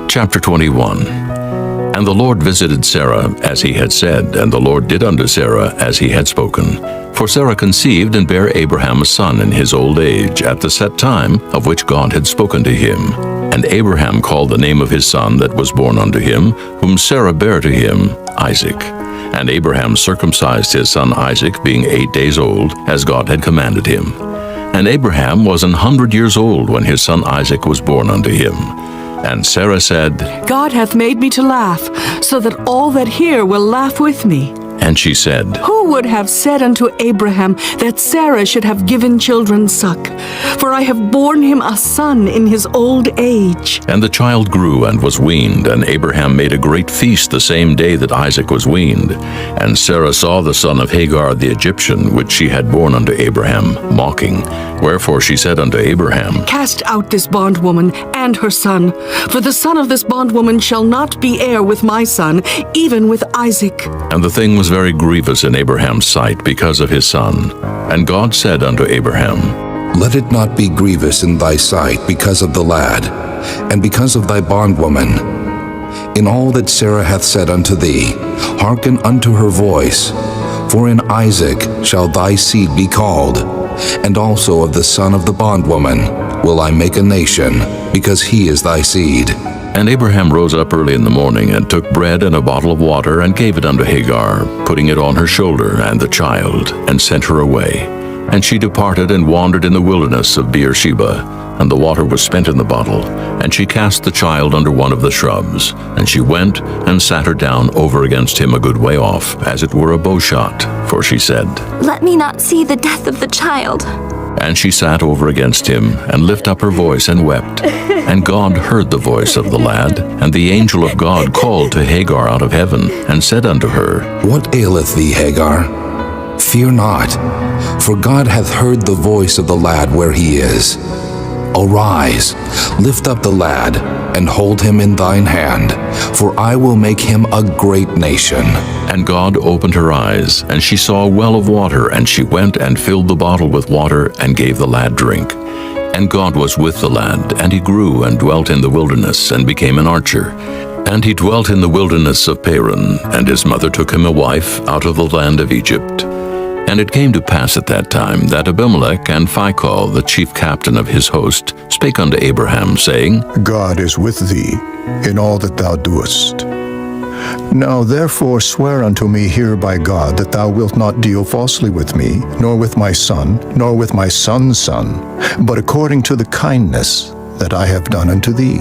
Chapter 21. And the Lord visited Sarah as he had said, and the Lord did unto Sarah as he had spoken. For Sarah conceived and bare Abraham a son in his old age, at the set time of which God had spoken to him. And Abraham called the name of his son that was born unto him, whom Sarah bare to him, Isaac. And Abraham circumcised his son Isaac, being 8 days old, as God had commanded him. And Abraham was 100 years old when his son Isaac was born unto him. And Sarah said, God hath made me to laugh, so that all that hear will laugh with me. And she said, Who would have said unto Abraham that Sarah should have given children suck? For I have borne him a son in his old age. And the child grew and was weaned, and Abraham made a great feast the same day that Isaac was weaned. And Sarah saw the son of Hagar the Egyptian, which she had borne unto Abraham, mocking. Wherefore she said unto Abraham, Cast out this bondwoman and her son, for the son of this bondwoman shall not be heir with my son, even with Isaac. And the thing was very grievous in Abraham's sight because of his son. And God said unto Abraham, Let it not be grievous in thy sight because of the lad, and because of thy bondwoman. In all that Sarah hath said unto thee, hearken unto her voice. For in Isaac shall thy seed be called, and also of the son of the bondwoman will I make a nation, because he is thy seed. And Abraham rose up early in the morning, and took bread and a bottle of water, and gave it unto Hagar, putting it on her shoulder and the child, and sent her away. And she departed and wandered in the wilderness of Beersheba. And the water was spent in the bottle, and she cast the child under one of the shrubs. And she went and sat her down over against him a good way off, as it were a bowshot. For she said, Let me not see the death of the child. And she sat over against him, and lifted up her voice, and wept. And God heard the voice of the lad. And the angel of God called to Hagar out of heaven, and said unto her, What aileth thee, Hagar? Fear not, for God hath heard the voice of the lad where he is. Arise, lift up the lad, and hold him in thine hand, for I will make him a great nation. And God opened her eyes, and she saw a well of water, and she went and filled the bottle with water, and gave the lad drink. And God was with the lad, and he grew and dwelt in the wilderness, and became an archer. And he dwelt in the wilderness of Paran, and his mother took him a wife out of the land of Egypt. And it came to pass at that time that Abimelech and Phicol, the chief captain of his host, spake unto Abraham, saying, God is with thee in all that thou doest. Now therefore swear unto me here by God that thou wilt not deal falsely with me, nor with my son, nor with my son's son, but according to the kindness that I have done unto thee,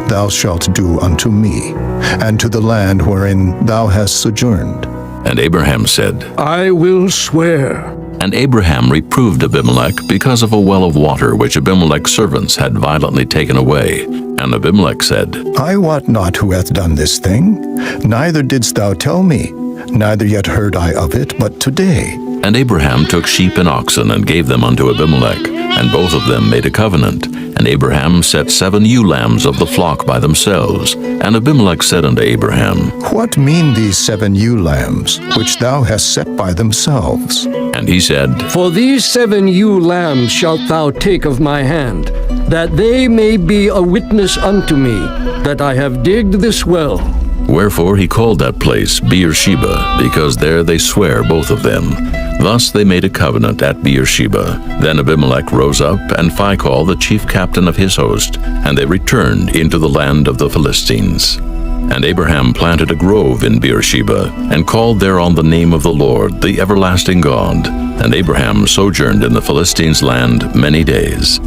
thou shalt do unto me, and to the land wherein thou hast sojourned. And Abraham said, I will swear. And Abraham reproved Abimelech because of a well of water which Abimelech's servants had violently taken away. And Abimelech said, I wot not who hath done this thing, neither didst thou tell me, neither yet heard I of it, but today. And Abraham took sheep and oxen, and gave them unto Abimelech, and both of them made a covenant. And Abraham set 7 ewe lambs of the flock by themselves. And Abimelech said unto Abraham, What mean these 7 ewe lambs, which thou hast set by themselves? And he said, For these 7 ewe lambs shalt thou take of my hand, that they may be a witness unto me, that I have digged this well. Wherefore he called that place Beersheba, because there they sware both of them. Thus they made a covenant at Beersheba. Then Abimelech rose up, and Phicol the chief captain of his host, and they returned into the land of the Philistines. And Abraham planted a grove in Beersheba, and called thereon the name of the Lord, the everlasting God. And Abraham sojourned in the Philistines' land many days.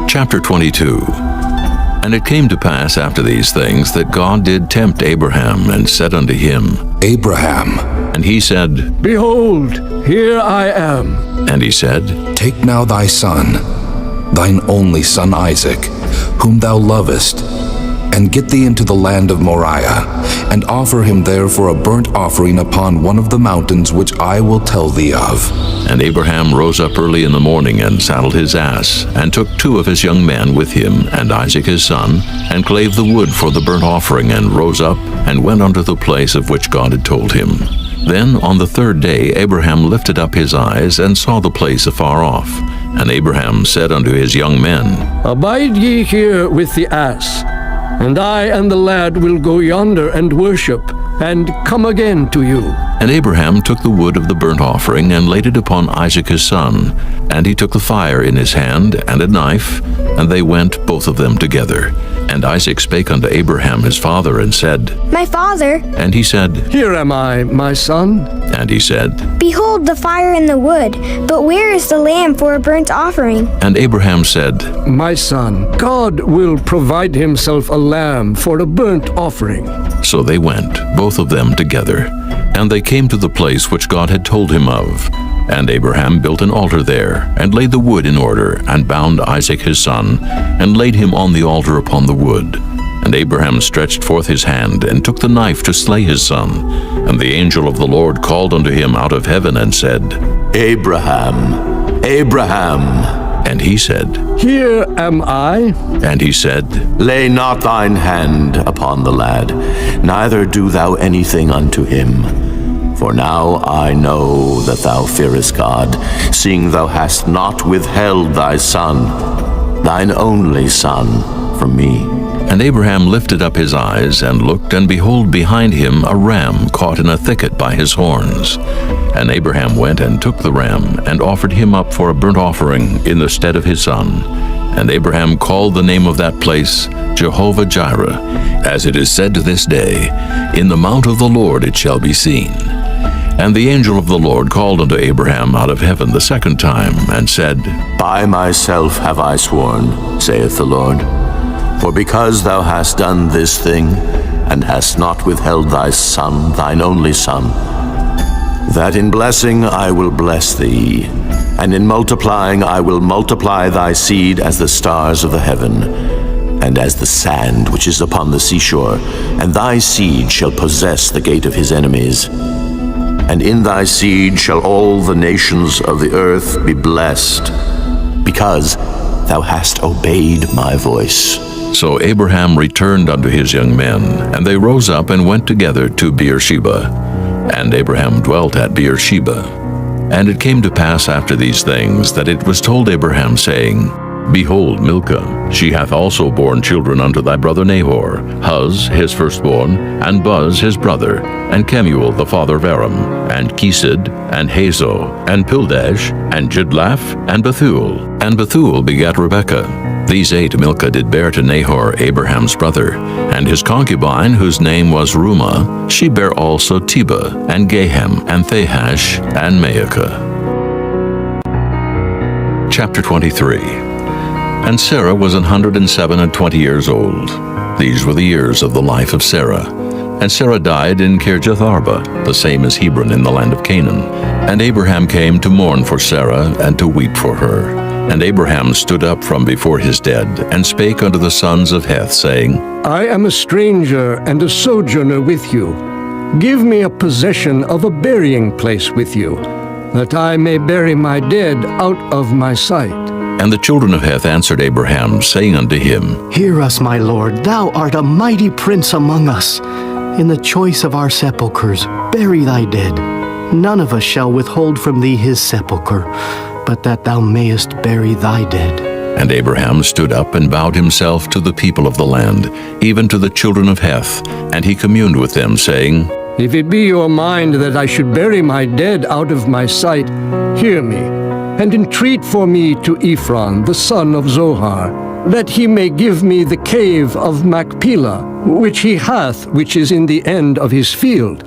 Chapter 22. And it came to pass after these things that God did tempt Abraham, and said unto him, Abraham. And he said, Behold, here I am. And he said, Take now thy son, thine only son Isaac, whom thou lovest, and get thee into the land of Moriah, and offer him there for a burnt offering upon one of the mountains which I will tell thee of. And Abraham rose up early in the morning, and saddled his ass, and took 2 of his young men with him, and Isaac his son, and clave the wood for the burnt offering, and rose up, and went unto the place of which God had told him. Then on the 3rd day Abraham lifted up his eyes, and saw the place afar off. And Abraham said unto his young men, Abide ye here with the ass, and I and the lad will go yonder and worship, and come again to you. And Abraham took the wood of the burnt offering, and laid it upon Isaac his son. And he took the fire in his hand, and a knife, and they went both of them together. And Isaac spake unto Abraham his father, and said, My father, And he said, Here am I, my son. And he said, behold the fire and the wood, but where is the lamb for a burnt offering? And Abraham said, My son, God will provide himself a lamb for a burnt offering. So they went, both of them together. And they came to the place which God had told him of. And Abraham built an altar there, and laid the wood in order, and bound Isaac his son, and laid him on the altar upon the wood. And Abraham stretched forth his hand, and took the knife to slay his son. And the angel of the Lord called unto him out of heaven, and said, Abraham, Abraham. And he said, Here am I. And he said, Lay not thine hand upon the lad, neither do thou anything unto him. For now I know that thou fearest God, seeing thou hast not withheld thy son, thine only son, from me. And Abraham lifted up his eyes, and looked, and behold, behind him a ram caught in a thicket by his horns. And Abraham went and took the ram, and offered him up for a burnt offering in the stead of his son. And Abraham called the name of that place Jehovah-Jireh, as it is said to this day, In the mount of the Lord it shall be seen. And the angel of the Lord called unto Abraham out of heaven the second time, and said, By myself have I sworn, saith the Lord, for because thou hast done this thing, and hast not withheld thy son, thine only son, that in blessing I will bless thee, and in multiplying I will multiply thy seed as the stars of the heaven, and as the sand which is upon the seashore, and thy seed shall possess the gate of his enemies. And in thy seed shall all the nations of the earth be blessed, because thou hast obeyed my voice. So Abraham returned unto his young men, and they rose up and went together to Beersheba. And Abraham dwelt at Beersheba. And it came to pass after these things, that it was told Abraham, saying, Behold, Milcah, she hath also borne children unto thy brother Nahor, Huz his firstborn, and Buz his brother, and Kemuel the father of Aram, and Chesed, and Hazo, and Pildash, and Jidlaph, and Bethuel. And Bethuel begat Rebekah. These 8 Milcah did bear to Nahor, Abraham's brother. And his concubine, whose name was Reumah, she bare also Tebah, and Gahem, and Thahash, and Maacah. Chapter 23. And Sarah was 127 years old. These were the years of the life of Sarah. And Sarah died in Kirjath-arba, the same as Hebron in the land of Canaan. And Abraham came to mourn for Sarah, and to weep for her. And Abraham stood up from before his dead, and spake unto the sons of Heth, saying, I am a stranger and a sojourner with you. Give me a possession of a burying place with you, that I may bury my dead out of my sight. And the children of Heth answered Abraham, saying unto him, Hear us, my lord, thou art a mighty prince among us. In the choice of our sepulchres, bury thy dead. None of us shall withhold from thee his sepulchre, but that thou mayest bury thy dead. And Abraham stood up and bowed himself to the people of the land, even to the children of Heth, and he communed with them, saying, If it be your mind that I should bury my dead out of my sight, hear me, and entreat for me to Ephron, the son of Zohar, that he may give me the cave of Machpelah, which he hath, which is in the end of his field.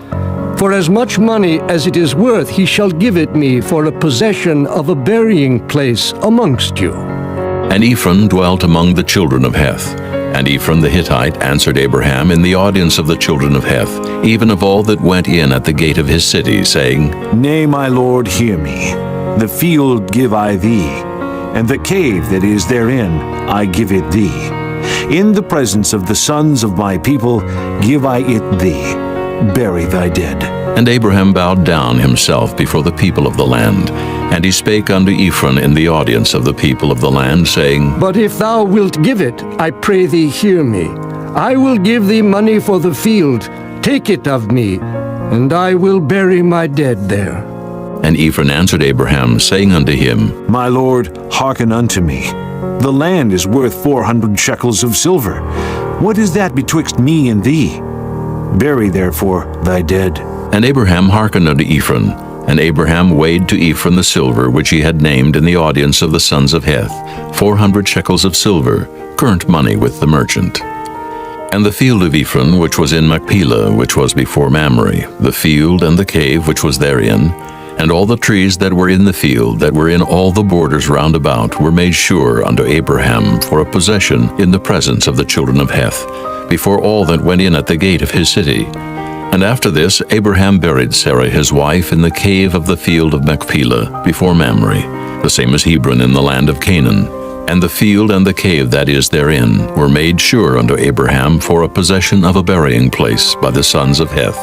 For as much money as it is worth he shall give it me for a possession of a burying place amongst you. And Ephron dwelt among the children of Heth. And Ephron the Hittite answered Abraham in the audience of the children of Heth, even of all that went in at the gate of his city, saying, Nay, my lord, hear me. The field give I thee, and the cave that is therein I give it thee. In the presence of the sons of my people give I it thee. Bury thy dead. And Abraham bowed down himself before the people of the land. And he spake unto Ephron in the audience of the people of the land, saying, But if thou wilt give it, I pray thee hear me. I will give thee money for the field. Take it of me, and I will bury my dead there. And Ephron answered Abraham, saying unto him, My lord, hearken unto me. The land is worth 400 shekels of silver. What is that betwixt me and thee? Bury therefore thy dead. And Abraham hearkened unto Ephron. And Abraham weighed to Ephron the silver which he had named in the audience of the sons of Heth, 400 shekels of silver, current money with the merchant. And the field of Ephron which was in Machpelah, which was before Mamre, the field and the cave which was therein, and all the trees that were in the field, that were in all the borders round about, were made sure unto Abraham for a possession in the presence of the children of Heth, before all that went in at the gate of his city. And after this Abraham buried Sarah his wife in the cave of the field of Machpelah, before Mamre, the same as Hebron in the land of Canaan. And the field and the cave that is therein were made sure unto Abraham for a possession of a burying place by the sons of Heth.